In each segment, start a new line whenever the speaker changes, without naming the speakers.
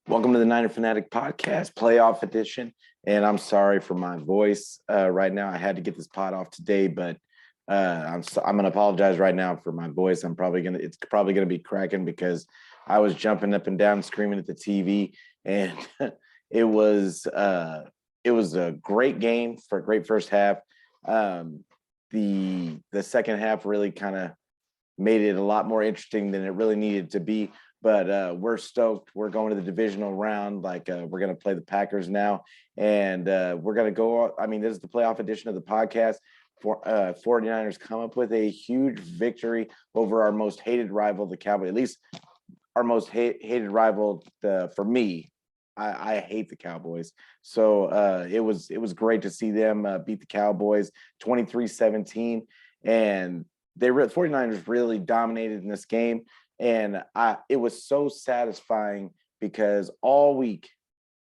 Welcome to the Niner Fanatic Podcast, playoff edition. And I'm sorry for my voice right now. I had to get this pod off today, but I'm going to apologize right now for my voice. It's probably gonna be cracking because I was jumping up and down, screaming at the TV, and it was a great game for a great first half. The second half really kind of made it a lot more interesting than it really needed to be. But we're stoked. We're going to the divisional round. We're going to play the Packers now. And we're going to go. I mean, this is the playoff edition of the podcast. 49ers come up with a huge victory over our most hated rival, the Cowboys. At least our most hated rival for me. I hate the Cowboys. So it was great to see them beat the Cowboys 23-17. And 49ers really dominated in this game. And it was so satisfying because all week,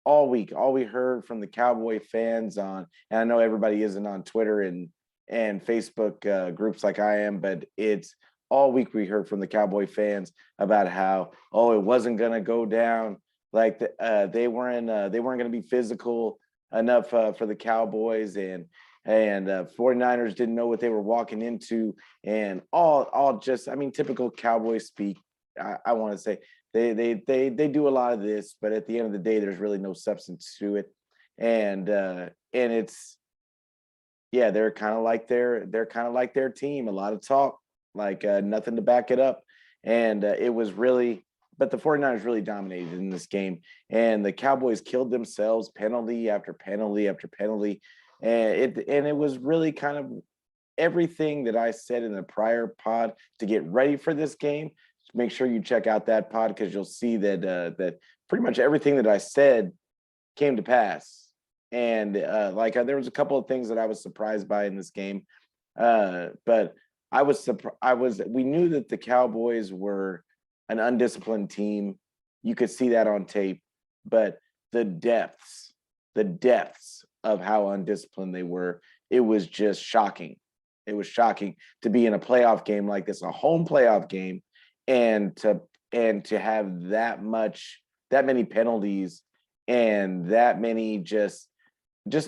all we heard from the Cowboy fans and I know everybody isn't on Twitter and Facebook groups like I am, but it's all week we heard from the Cowboy fans about how, it wasn't going to go down. They weren't going to be physical enough for the Cowboys, and 49ers didn't know what they were walking into, and all just, I mean, typical Cowboy speak. I want to say they do a lot of this, but at the end of the day, there's really no substance to it, and it's, yeah, they're kind of like their team. A lot of talk, nothing to back it up, and it was really. But the 49ers really dominated in this game, and the Cowboys killed themselves penalty after penalty after penalty. And it was really kind of everything that I said in the prior pod to get ready for this game. Make sure you check out that pod because you'll see that that pretty much everything that I said came to pass. And there was a couple of things that I was surprised by in this game, but we knew that the Cowboys were an undisciplined team. You could see that on tape, but the depths of how undisciplined they were, it was just shocking. It was shocking to be in a playoff game like this, a home playoff game, and to have that many penalties and that many just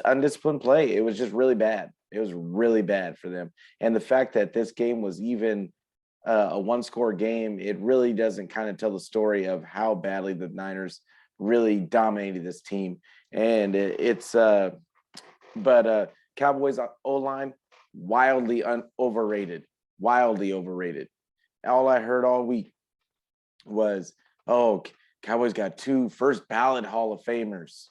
undisciplined play. It was just really bad. It was really bad for them. And the fact that this game was even a one-score game, it really doesn't kind of tell the story of how badly the Niners really dominated this team. And Cowboys O-line, wildly overrated. All I heard all week was, Cowboys got 2 first ballot Hall of Famers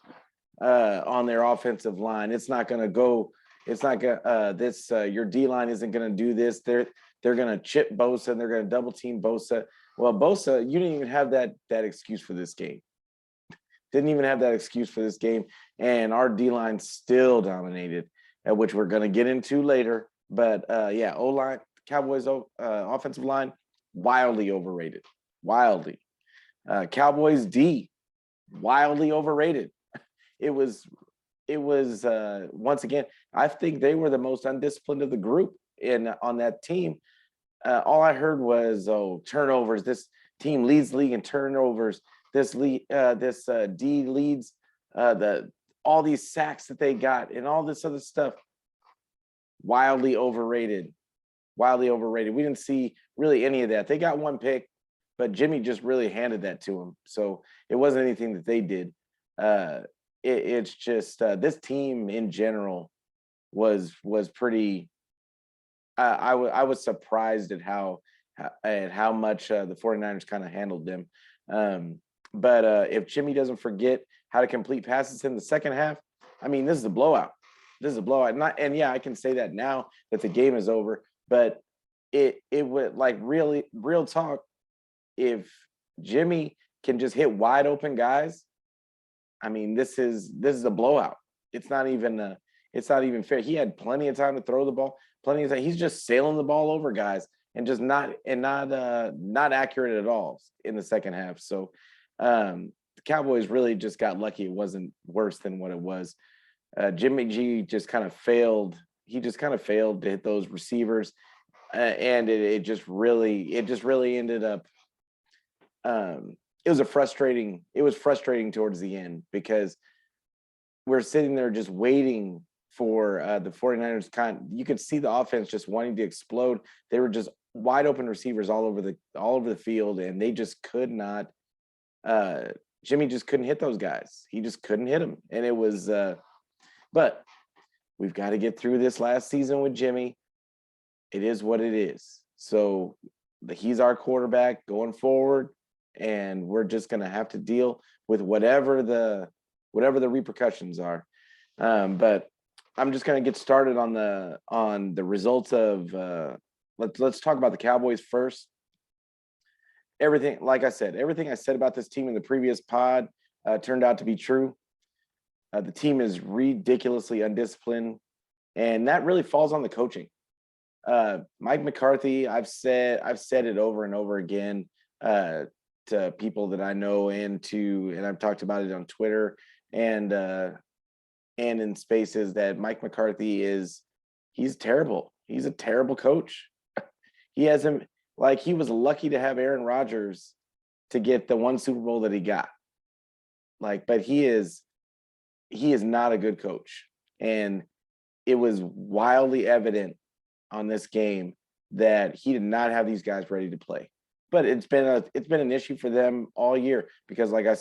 on their offensive line. It's not going to go. It's not going to, your D-line isn't going to do this. They're going to chip Bosa and they're going to double team Bosa. Well, Bosa, you didn't even have that excuse for this game. Didn't even have that excuse for this game. And our D-line still dominated, which we're going to get into later. But O-line, Cowboys offensive line, wildly overrated. Wildly. Cowboys D, wildly overrated. It was once again, I think they were the most undisciplined of the group on that team. All I heard was, turnovers. This team leads the league in turnovers. This D leads all these sacks that they got and all this other stuff. Wildly overrated. We didn't see really any of that. They got 1 pick, but Jimmy just really handed that to him. So it wasn't anything that they did. It's just this team in general was pretty. I was surprised at how much the 49ers kind of handled them. But if Jimmy doesn't forget how to complete passes in the second half, I mean, this is a blowout. I can say that now that the game is over. But it would, like, really real talk. If Jimmy can just hit wide open guys, I mean, this is a blowout. It's not even fair. He had plenty of time to throw the ball. Plenty of time. He's just sailing the ball over guys and just not accurate at all in the second half. So the Cowboys really just got lucky. It wasn't worse than what it was. Jimmy G just kind of failed. He just kind of failed to hit those receivers, and it just really ended up it was frustrating towards the end because we're sitting there just waiting for the 49ers. You could see the offense just wanting to explode. They were just wide open receivers all over the field, and they just could not. Jimmy just couldn't hit those guys. He just couldn't hit them, and it was. But we've got to get through this last season with Jimmy. It is what it is. So he's our quarterback going forward, and we're just going to have to deal with whatever the repercussions are. But I'm just going to get started on the results of. Let's talk about the Cowboys first. Everything, like I said, everything I said about this team in the previous pod turned out to be true. The team is ridiculously undisciplined, and that really falls on the coaching. Mike McCarthy, I've said it over and over again to people that I know and I've talked about it on Twitter and in spaces that Mike McCarthy he's terrible. He's a terrible coach. He hasn't, like, he was lucky to have Aaron Rodgers to get the one Super Bowl that he got. Like, but he is not a good coach. And it was wildly evident on this game that he did not have these guys ready to play. But it's been an issue for them all year because, like I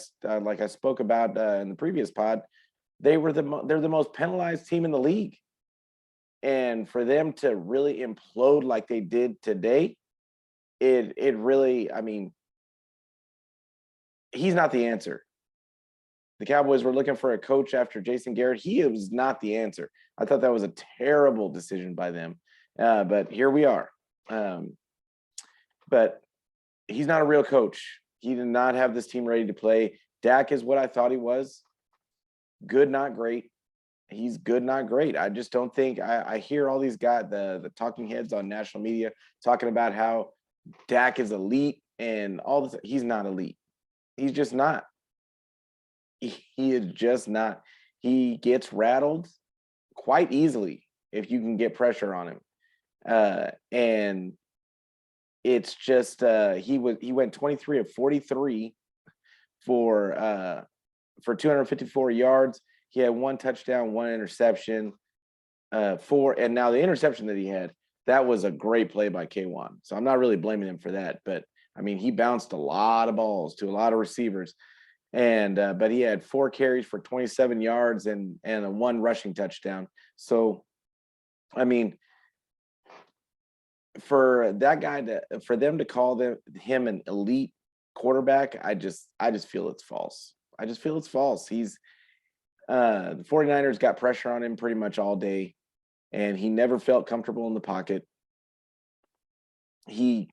spoke about in the previous pod, they're the most penalized team in the league, and for them to really implode like they did today, it really, I mean, he's not the answer. The Cowboys were looking for a coach after Jason Garrett. He was not the answer. I thought that was a terrible decision by them. But here we are. But he's not a real coach. He did not have this team ready to play. Dak is what I thought he was. Good, not great. He's good, not great. I just don't think I hear all these guys, the talking heads on national media talking about how Dak is elite and all this. He's not elite. He's just not. He is just not. He gets rattled quite easily if you can get pressure on him. And it's just he went 23 of 43 for 254 yards. He had one touchdown, one interception, and now the interception that he had, that was a great play by K1. So I'm not really blaming him for that, but I mean, he bounced a lot of balls to a lot of receivers. And but he had 4 carries for 27 yards and a 1 rushing touchdown. So, I mean, for that guy for them to call him an elite quarterback, I just feel it's false. I just feel it's false. He's the 49ers got pressure on him pretty much all day, and he never felt comfortable in the pocket. He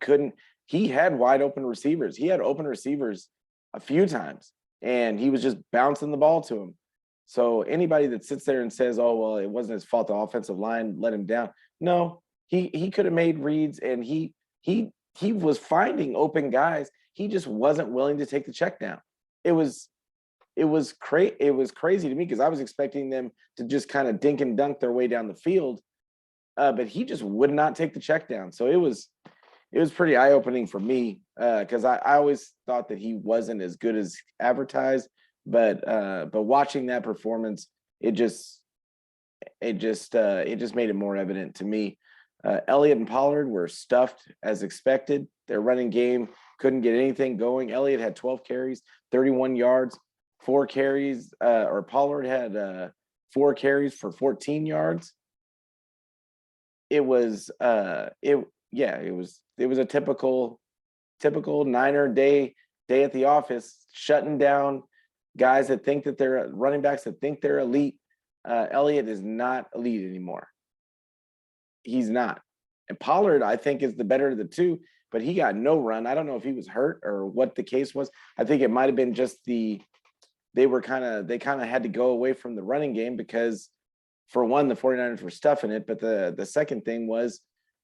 had wide open receivers. He had open receivers a few times, and he was just bouncing the ball to him. So anybody that sits there and says, "Oh, well, it wasn't his fault, the offensive line let him down," no, he could have made reads, and he was finding open guys. He just wasn't willing to take the check down. It was crazy to me because I was expecting them to just kind of dink and dunk their way down the field, but he just would not take the check down. So it was pretty eye-opening for me because I always thought that he wasn't as good as advertised, but watching that performance, it just made it more evident to me. Elliott and Pollard were stuffed as expected. Their running game couldn't get anything going. Elliott had 12 carries, 31 yards, 4 carries, or Pollard had 4 carries for 14 yards. It was a typical Niner day at the office, shutting down guys that think that they're running backs that think they're elite. Elliott is not elite anymore. He's not. And Pollard, I think, is the better of the two, but he got no run. I don't know if he was hurt or what the case was. I think it might have been just they kind of had to go away from the running game because, for one, the 49ers were stuffing it, but the second thing was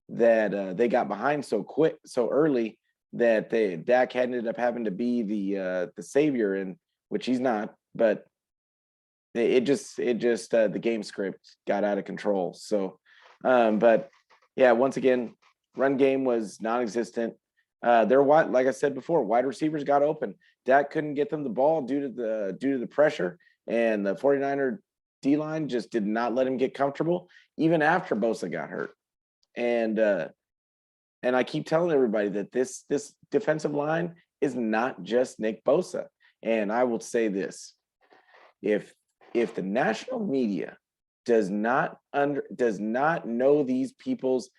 that they got behind so early that Dak ended up having to be the savior, and which he's not, but it just the game script got out of control. So, but yeah, once again, run game was non-existent. Like I said before, wide receivers got open. Dak couldn't get them the ball due to the pressure, and the 49er D-line just did not let him get comfortable, even after Bosa got hurt. And I keep telling everybody that this defensive line is not just Nick Bosa. And I will say this: if the national media does not know these people's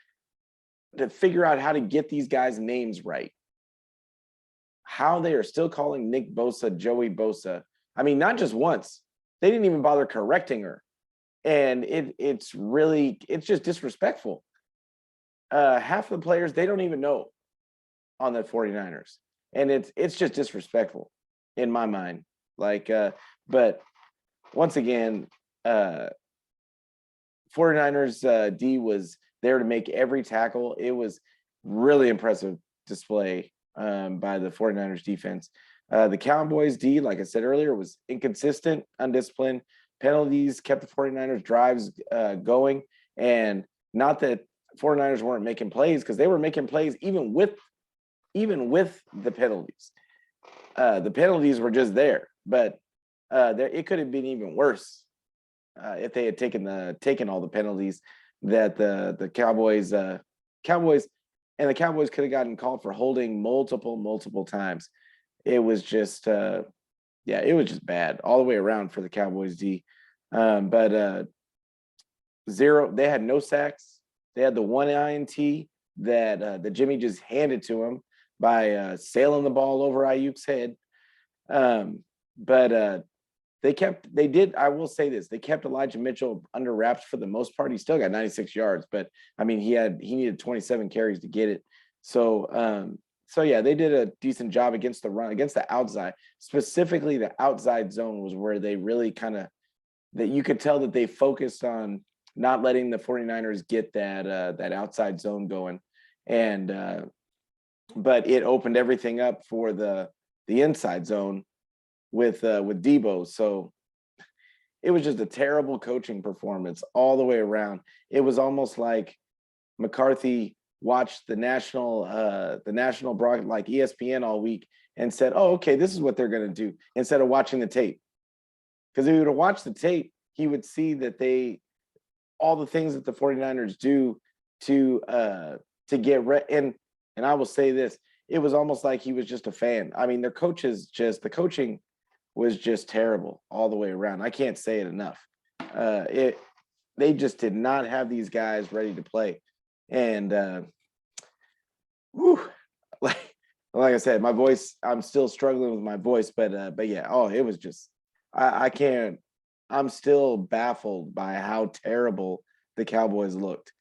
to figure out how to get these guys' names right, how they are still calling Nick Bosa Joey Bosa. I mean, not just once. They didn't even bother correcting her. And it's just disrespectful. Half of the players, they don't even know on the 49ers. And it's just disrespectful in my mind. But once again, 49ers D was there to make every tackle. It was really impressive display by the 49ers defense. The Cowboys D, like I said earlier, was inconsistent, undisciplined. Penalties kept the 49ers drives going. And not that 49ers weren't making plays, because they were making plays even with the penalties. The penalties were just there, but it could have been even worse if they had taken all the penalties that the Cowboys could have gotten called for holding multiple times. It was just it was just bad all the way around for the Cowboys D. But they had no sacks. They had the one INT that Jimmy just handed to him by sailing the ball over Ayuk's head. But I will say this, they kept Elijah Mitchell under wraps for the most part. He still got 96 yards, but I mean, he needed 27 carries to get it. So yeah, they did a decent job against the run, against the outside. Specifically, the outside zone was where they really that you could tell that they focused on not letting the 49ers get that outside zone going. And but it opened everything up for the inside zone with Debo. So it was just a terrible coaching performance all the way around. It was almost like McCarthy watched the national broadcast, like ESPN, all week and said, "Oh, okay, this is what they're going to do," instead of watching the tape. Because if he would have watched the tape, he would see that all the things that the 49ers do to get and I will say this, it was almost like he was just a fan. I mean, the coaching was just terrible all the way around. I can't say it enough. They just did not have these guys ready to play. And like I said, my voice, I'm still struggling with my voice, but yeah, it was just, I can't, I'm still baffled by how terrible the Cowboys looked.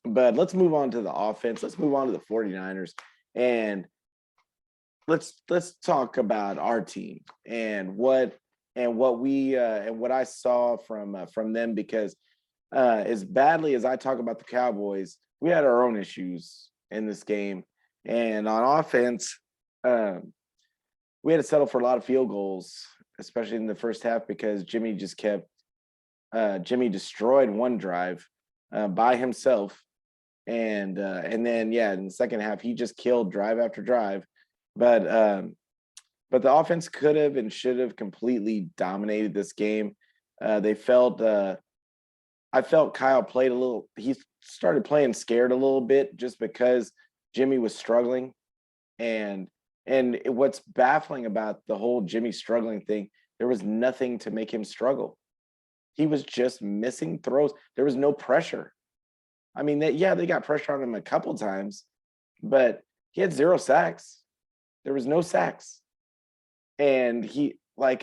But let's move on to the offense. Let's move on to the 49ers. And let's talk about our team and what I saw from them, because as badly as I talk about the Cowboys, we had our own issues in this game. And on offense, we had to settle for a lot of field goals, especially in the first half, because Jimmy destroyed one drive by himself. And then, in the second half, he just killed drive after drive. But the offense could have and should have completely dominated this game. I felt Kyle played a little, he started playing scared a little bit just because Jimmy was struggling. And what's baffling about the whole Jimmy struggling thing, there was nothing to make him struggle. He was just missing throws. There was no pressure. I mean, they got pressure on him a couple times, but he had 0 sacks. There was no sacks. And he had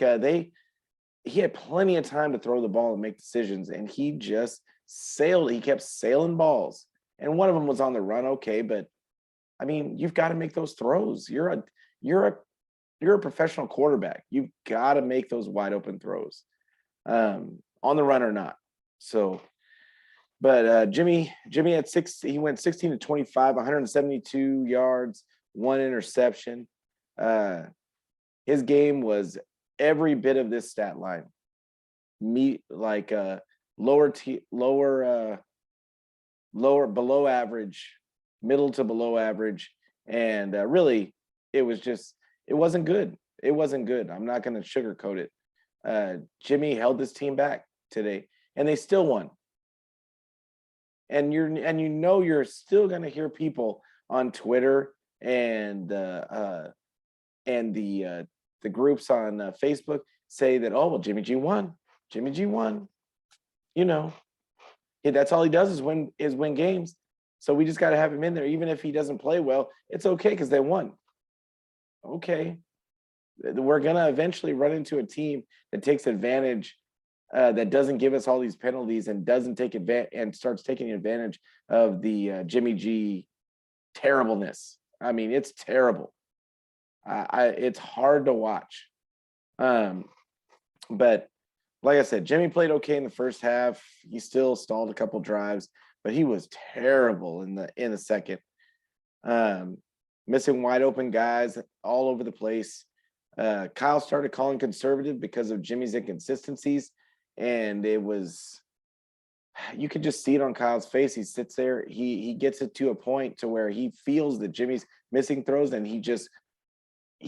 plenty of time to throw the ball and make decisions, and he just sailed. He kept sailing balls. And one of them was on the run, okay, but I mean, you've got to make those throws. You're a professional quarterback. You've got to make those wide open throws, on the run or not. So, but Jimmy had he went 16 to 25, 172 yards, 1 interception. His game was every bit of this stat line. Lower below average, middle to below average, and really it was It wasn't good. It wasn't good. I'm not going to sugarcoat it. Jimmy held this team back today, and they still won. And you're still going to hear people on Twitter and the groups on Facebook say that, oh well, Jimmy G won. Jimmy G won. You know, that's all he does is win games. So we just got to have him in there, even if he doesn't play well. It's okay because they won. Okay, we're gonna eventually run into a team that takes advantage, that doesn't give us all these penalties and doesn't take advantage and starts taking advantage of the Jimmy G terribleness. I mean, it's terrible. It's hard to watch. But like I said, Jimmy played okay in the first half. He still stalled a couple drives, but he was terrible in the second. Missing wide open guys all over the place. Kyle started calling conservative because of Jimmy's inconsistencies, and you could just see it on Kyle's face. He sits there, he gets it to a point to where he feels that Jimmy's missing throws, and he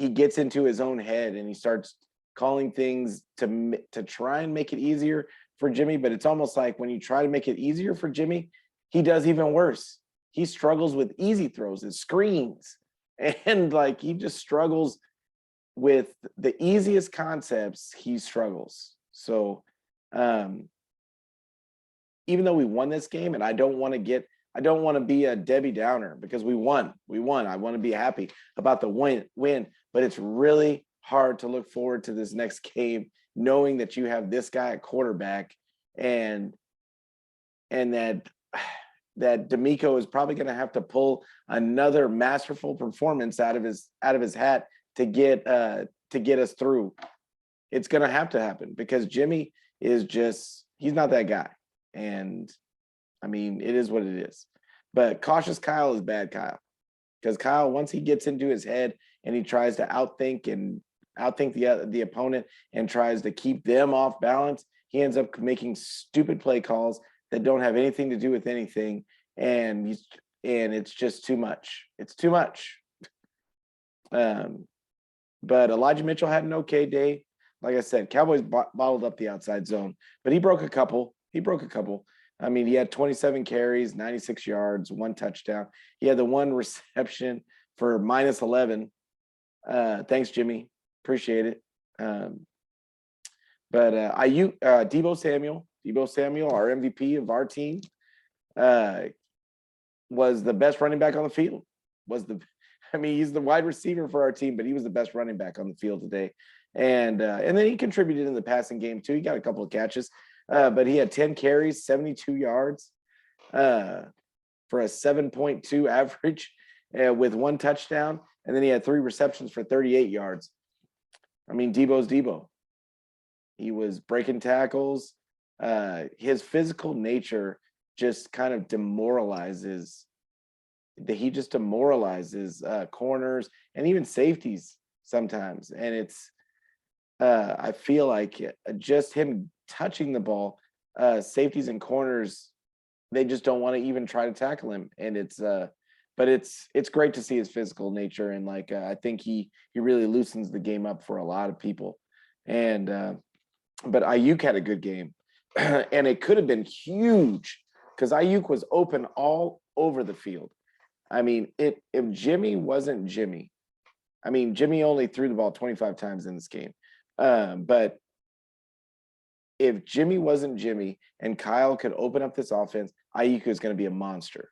gets into his own head and he starts calling things to try and make it easier for Jimmy. But it's almost like when you try to make it easier for Jimmy, he does even worse. He struggles with easy throws and screens, and like he just struggles with the easiest concepts. He struggles. So even though we won this game, and I don't want to be a Debbie Downer because we won. I want to be happy about the win, but it's really hard to look forward to this next game knowing that you have this guy at quarterback and that D'Amico is probably going to have to pull another masterful performance out of his hat to get us through. It's going to have to happen because Jimmy is he's not that guy. And I mean, it is what it is. But cautious Kyle is bad Kyle, because Kyle, once he gets into his head and he tries to outthink the opponent and tries to keep them off balance, he ends up making stupid play calls that don't have anything to do with anything, and it's just too much. It's too much. But Elijah Mitchell had an okay day. Like I said, Cowboys bottled up the outside zone, but he broke a couple. I mean, he had 27 carries, 96 yards, 1 touchdown. He had the 1 reception for -11. Thanks, Jimmy. Appreciate it. But Deebo Samuel, our MVP of our team, was the best running back on the field. He's the wide receiver for our team, but he was the best running back on the field today. And then he contributed in the passing game too. He got a couple of catches, but he had 10 carries, 72 yards, for a 7.2 average, with 1 touchdown. And then he had 3 receptions for 38 yards. I mean, Deebo's Deebo. He was breaking tackles. His physical nature just kind of demoralizes. He just demoralizes corners and even safeties sometimes. And I feel like just him touching the ball, safeties and corners, they just don't want to even try to tackle him. And but it's great to see his physical nature. And I think he really loosens the game up for a lot of people. And but Ayuk had a good game, and it could have been huge because Ayuk was open all over the field. I mean, if Jimmy wasn't Jimmy, I mean, Jimmy only threw the ball 25 times in this game. But if Jimmy wasn't Jimmy and Kyle could open up this offense, Ayuk is going to be a monster.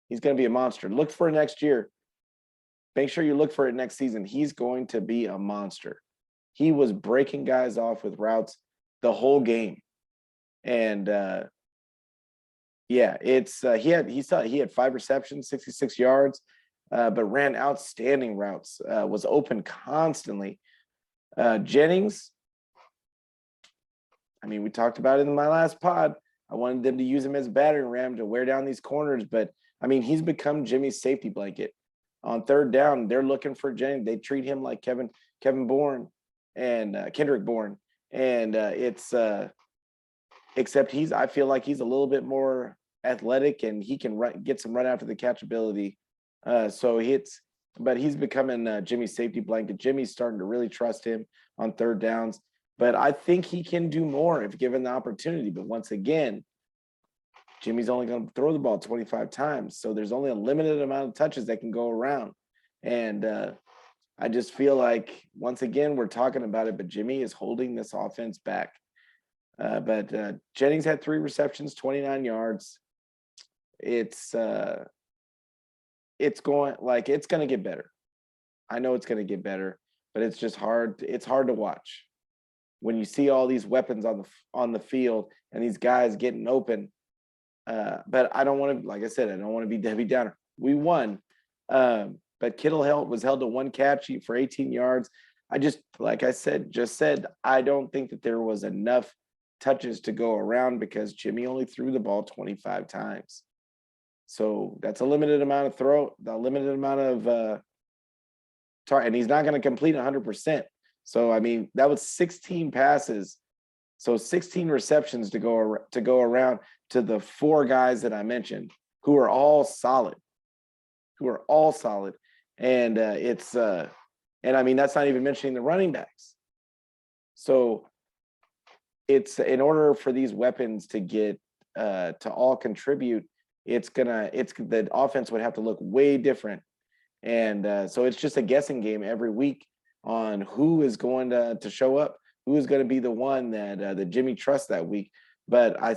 He's going to be a monster. Look for next year. Make sure you look for it next season. He's going to be a monster. He was breaking guys off with routes the whole game. And he had 5 receptions, 66 yards, but ran outstanding routes, was open constantly. Jennings, I mean, we talked about it in my last pod. I wanted them to use him as a battering ram to wear down these corners, but I mean, he's become Jimmy's safety blanket. On 3rd down, they're looking for Jennings. They treat him like Kevin Bourne and Kendrick Bourne. And except I feel like he's a little bit more athletic and he can get some run after the catch ability. So but he's becoming Jimmy's safety blanket. Jimmy's starting to really trust him on third downs. But I think he can do more if given the opportunity. But once again, Jimmy's only going to throw the ball 25 times. So there's only a limited amount of touches that can go around. And I just feel like, once again, we're talking about it, but Jimmy is holding this offense back. But Jennings had 3 receptions, 29 yards. It's going to get better. I know it's going to get better, but it's just hard. It's hard to watch when you see all these weapons on the field and these guys getting open. But I don't want to, like I said, I don't want to be Debbie Downer. We won, but Kittle was held to 1 catch for 18 yards. I just, like I said, I don't think that there was enough touches to go around because Jimmy only threw the ball 25 times. So that's a limited amount of target, and he's not going to complete 100%. So, I mean, that was 16 passes. So 16 receptions to go around to the 4 guys that I mentioned, who are all solid. And and I mean, that's not even mentioning the running backs. So it's, in order for these weapons to get to all contribute, the offense would have to look way different. And so it's just a guessing game every week on who is going to show up, who is going to be the one that Jimmy trusts that week. But I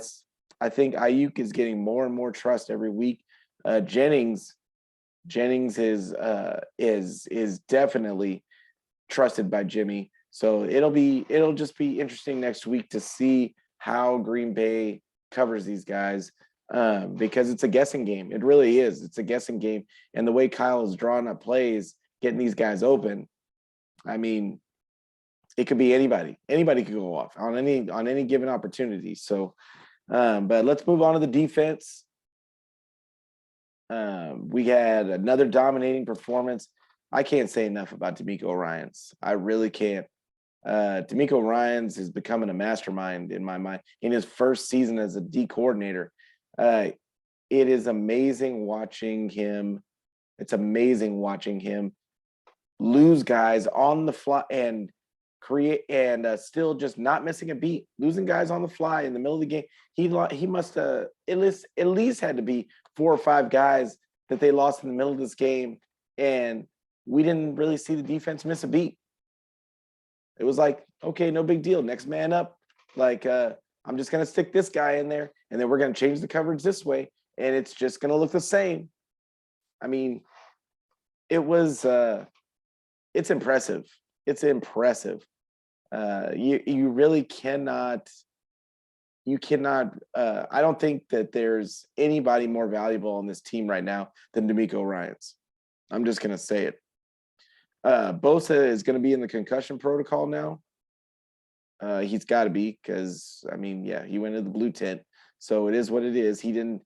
think Ayuk is getting more and more trust every week. Jennings is definitely trusted by Jimmy. So it'll just be interesting next week to see how Green Bay covers these guys, because it's a guessing game. It really is. It's a guessing game. And the way Kyle is drawing up plays, getting these guys open, I mean, it could be anybody. Anybody could go off on any given opportunity. So, but let's move on to the defense. We had another dominating performance. I can't say enough about DeMeco Ryans. I really can't. DeMeco Ryans is becoming a mastermind in my mind in his first season as a D coordinator. It is amazing watching him. It's amazing watching him lose guys on the fly and create, and still just not missing a beat, losing guys on the fly in the middle of the game. He must have at least had to be 4 or 5 guys that they lost in the middle of this game, and we didn't really see the defense miss a beat. It was like, okay, no big deal. Next man up. Like, I'm just going to stick this guy in there, and then we're going to change the coverage this way, and it's just going to look the same. I mean, it's impressive. It's impressive. You really cannot. You cannot. I don't think that there's anybody more valuable on this team right now than DeMeco Ryans. I'm just going to say it. Bosa is going to be in the concussion protocol now. He's got to be, because I mean, yeah, he went to the blue tent, so it is what it is. He didn't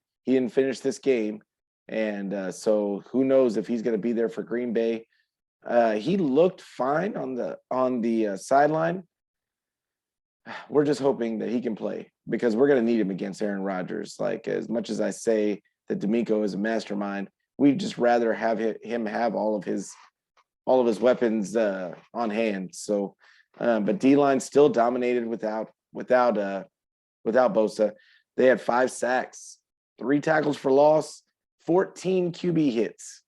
finish this game, and so who knows if he's going to be there for Green Bay. He looked fine on the sideline. We're just hoping that he can play, because we're going to need him against Aaron Rodgers. Like, as much as I say that DeMeco is a mastermind, we'd just rather have him have all of his weapons on hand. So, but D-line still dominated without Bosa. They had 5 sacks, 3 tackles for loss, 14 QB hits.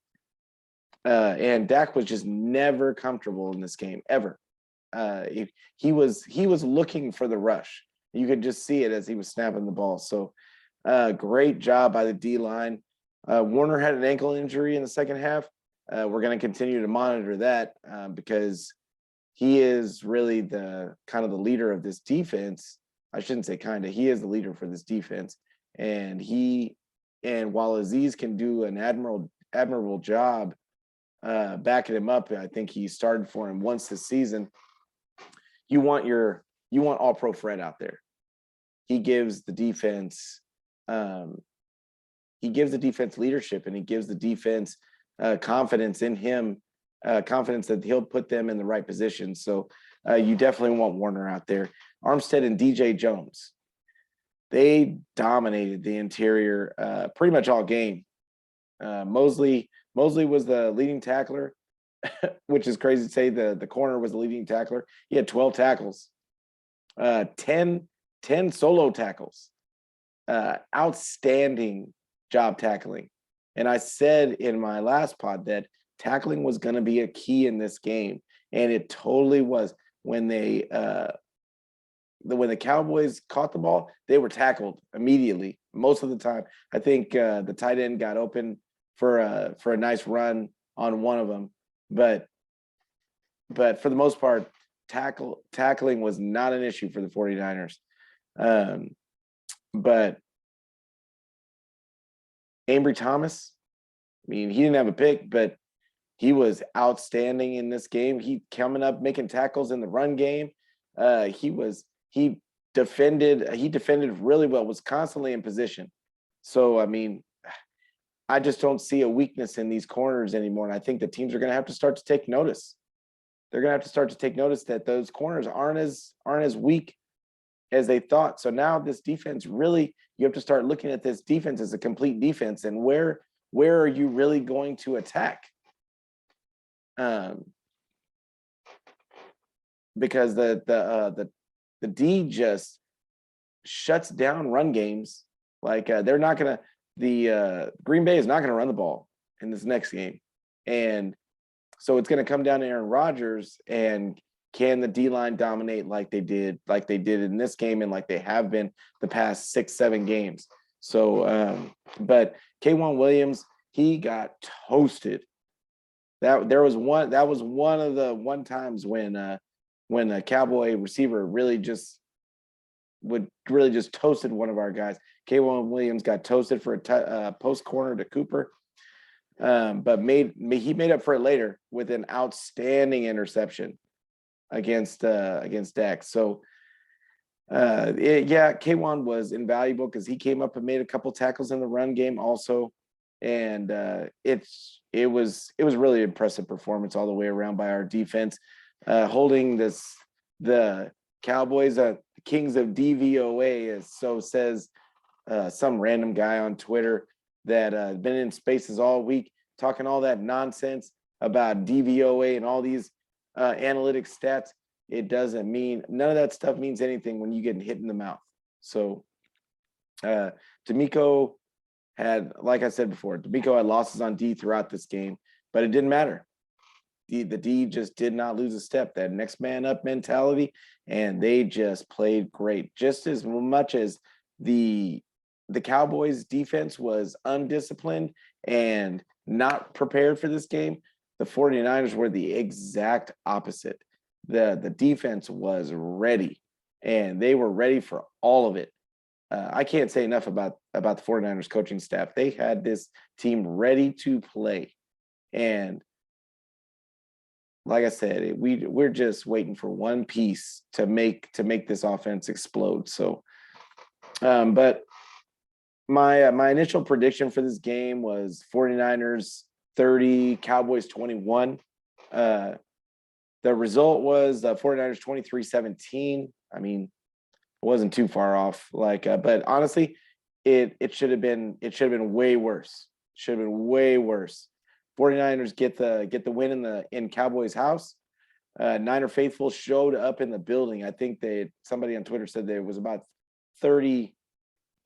And Dak was just never comfortable in this game, ever. He was looking for the rush. You could just see it as he was snapping the ball. So great job by the D-line. Warner had an ankle injury in the second half. We're going to continue to monitor that because he is really the kind of the leader of this defense. I shouldn't say kind of. He is the leader for this defense. And while Aziz can do an admirable job backing him up, I think he started for him once this season. You want all pro Fred out there. He gives the defense leadership, and he gives the defense confidence in him, confidence that he'll put them in the right position. So you definitely want Warner out there. Armstead and DJ Jones, they dominated the interior pretty much all game. Mosley was the leading tackler. which is crazy to say. The corner was the leading tackler. He had 12 tackles, 10 solo tackles. Outstanding job tackling. And I said in my last pod that tackling was going to be a key in this game, and it totally was. When when the Cowboys caught the ball, they were tackled immediately. Most of the time, I think the tight end got open for a nice run on one of them, but for the most part, tackling was not an issue for the 49ers. But Ambry Thomas, I mean, he didn't have a pick, but he was outstanding in this game. He coming up, making tackles in the run game. He defended really well, was constantly in position. So, I mean, I just don't see a weakness in these corners anymore. And I think the teams are going to have to start to take notice. They're going to have to start to take notice that those corners aren't as weak as they thought. So now this defense really, you have to start looking at this defense as a complete defense, and where are you really going to attack? Because the D just shuts down run games. Like they're not gonna. The Green Bay is not gonna run the ball in this next game, and so it's gonna come down to Aaron Rodgers, and can the D line dominate like they did in this game, and like they have been the past 6-7 games. So, but K'Wan Williams, he got toasted. That was one of the times when a Cowboy receiver really just toasted one of our guys. K'Wan Williams got toasted for a post corner to Cooper, but he made up for it later with an outstanding interception against Dak. So K'Wan was invaluable because he came up and made a couple tackles in the run game also, and it was really impressive performance all the way around by our defense, holding the Cowboys, kings of DVOA, as so says some random guy on Twitter that been in spaces all week talking all that nonsense about DVOA and all these analytic stats. It doesn't mean, none of that stuff means anything when you get hit in the mouth. So D'Amico had, like I said before, D'Amico had losses on D throughout this game, but it didn't matter. The D just did not lose a step. That next man up mentality, and they just played great. Just as much as the Cowboys defense was undisciplined and not prepared for this game, the 49ers were the exact opposite. The defense was ready, and they were ready for all of it. I can't say enough about the 49ers coaching staff. They had this team ready to play. And like I said, we're just waiting for one piece to make this offense explode. So, but my initial prediction for this game was 49ers 30, Cowboys 21. The result was 49ers 23-17. I mean, it wasn't too far off. But honestly, it should have been way worse. Should have been way worse. 49ers get the win in Cowboys house. Niner faithful showed up in the building. I think somebody on Twitter said there was about 30.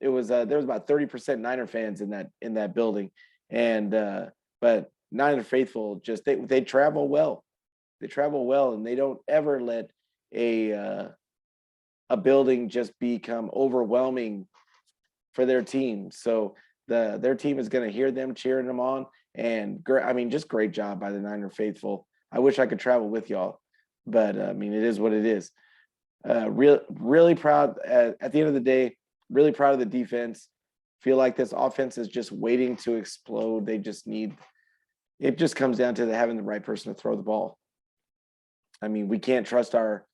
There was about 30% Niner fans in that building, and but Niner faithful just they travel well. They travel well, and they don't ever let a building just become overwhelming for their team. So their team is going to hear them cheering them on, and just great job by the Niner faithful. I wish I could travel with y'all, but I mean, it is what it is. Really proud at the end of the day. Really proud of the defense. Feel like this offense is just waiting to explode. It just comes down to having the right person to throw the ball. I mean, we can't trust our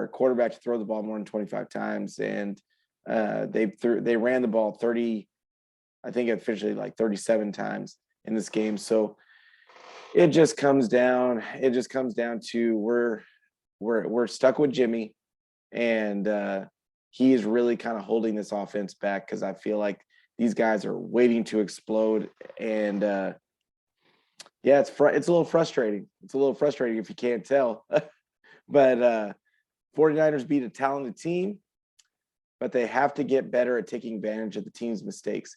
quarterback to throw the ball more than 25 times, and they ran the ball 30, I think officially like 37 times in this game. So it just comes down to we're stuck with Jimmy, and he is really kind of holding this offense back, because I feel like these guys are waiting to explode, and Yeah, it's a little frustrating. It's a little frustrating if you can't tell. But 49ers beat a talented team, but they have to get better at taking advantage of the team's mistakes.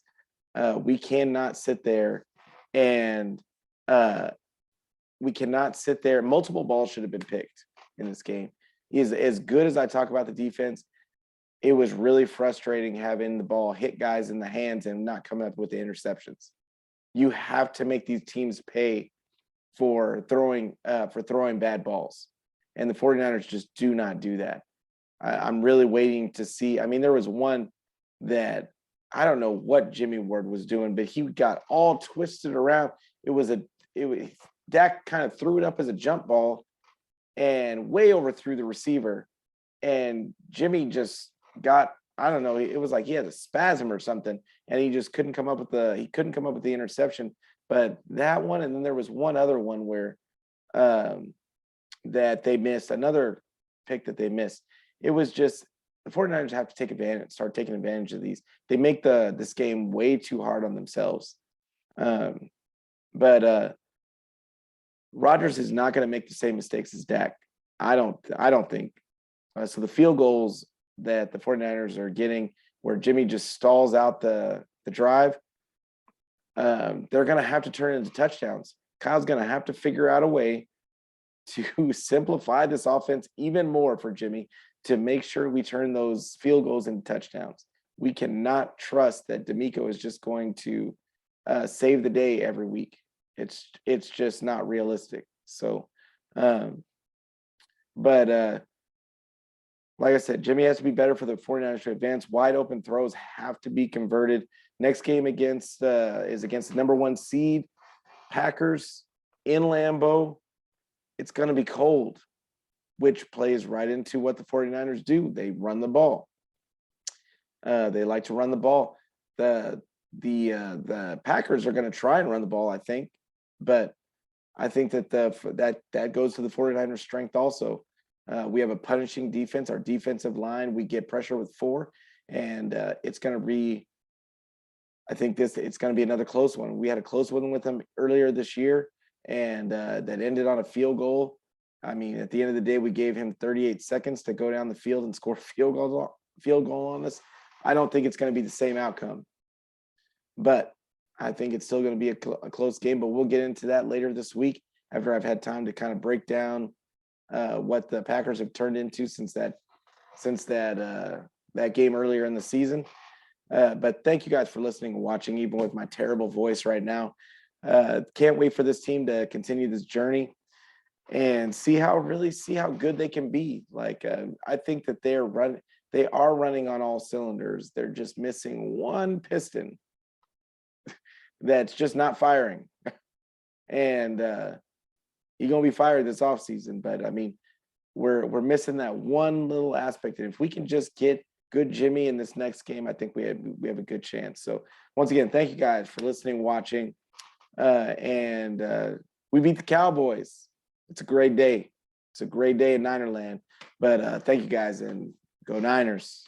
We cannot sit there and multiple balls should have been picked in this game. As good as I talk about the defense, it was really frustrating having the ball hit guys in the hands and not coming up with the interceptions. You have to make these teams pay for throwing bad balls. And the 49ers just do not do that. I'm really waiting to see. I mean, there was one that I don't know what Jimmy Ward was doing, but he got all twisted around. Dak kind of threw it up as a jump ball and way overthrew the receiver. And Jimmy just got, I don't know, it was like he had a spasm or something, and he just couldn't come up with the interception. But that one, and then there was one other one where that they missed, another pick that they missed. It was just the 49ers have to start taking advantage of these. They make this game way too hard on themselves. But Rodgers is not going to make the same mistakes as Dak. I don't think. So the field goals that the 49ers are getting where Jimmy just stalls out the drive, they're going to have to turn into touchdowns. Kyle's going to have to figure out a way to simplify this offense even more for Jimmy to make sure we turn those field goals into touchdowns. We cannot trust that D'Amico is just going to save the day every week. It's just not realistic. So, but like I said, Jimmy has to be better for the 49ers to advance. Wide open throws have to be converted. Next game is against the number 1 seed Packers in Lambeau. It's going to be cold, which plays right into what the 49ers do. They run the ball. They like to run the ball. The Packers are going to try and run the ball, I think, but I think that that goes to the 49ers' strength also. We have a punishing defense. Our defensive line, we get pressure with 4, and it's going to be. I think it's going to be another close one. We had a close one with them earlier this year, and that ended on a field goal. I mean, at the end of the day, we gave him 38 seconds to go down the field and score a field goal on us. I don't think it's going to be the same outcome, but I think it's still going to be a close game. But we'll get into that later this week after I've had time to kind of break down what the Packers have turned into since that game earlier in the season. But thank you guys for listening and watching, even with my terrible voice right now. Can't wait for this team to continue this journey and see how good they can be. Like I think that they are running on all cylinders. They're just missing one piston that's just not firing. And you're gonna be fired this offseason. But I mean, we're missing that one little aspect. And if we can just get good Jimmy in this next game, I think we have a good chance. So once again, thank you guys for listening, watching. And we beat the Cowboys. It's a great day. It's a great day in Ninerland. But thank you guys, and go Niners.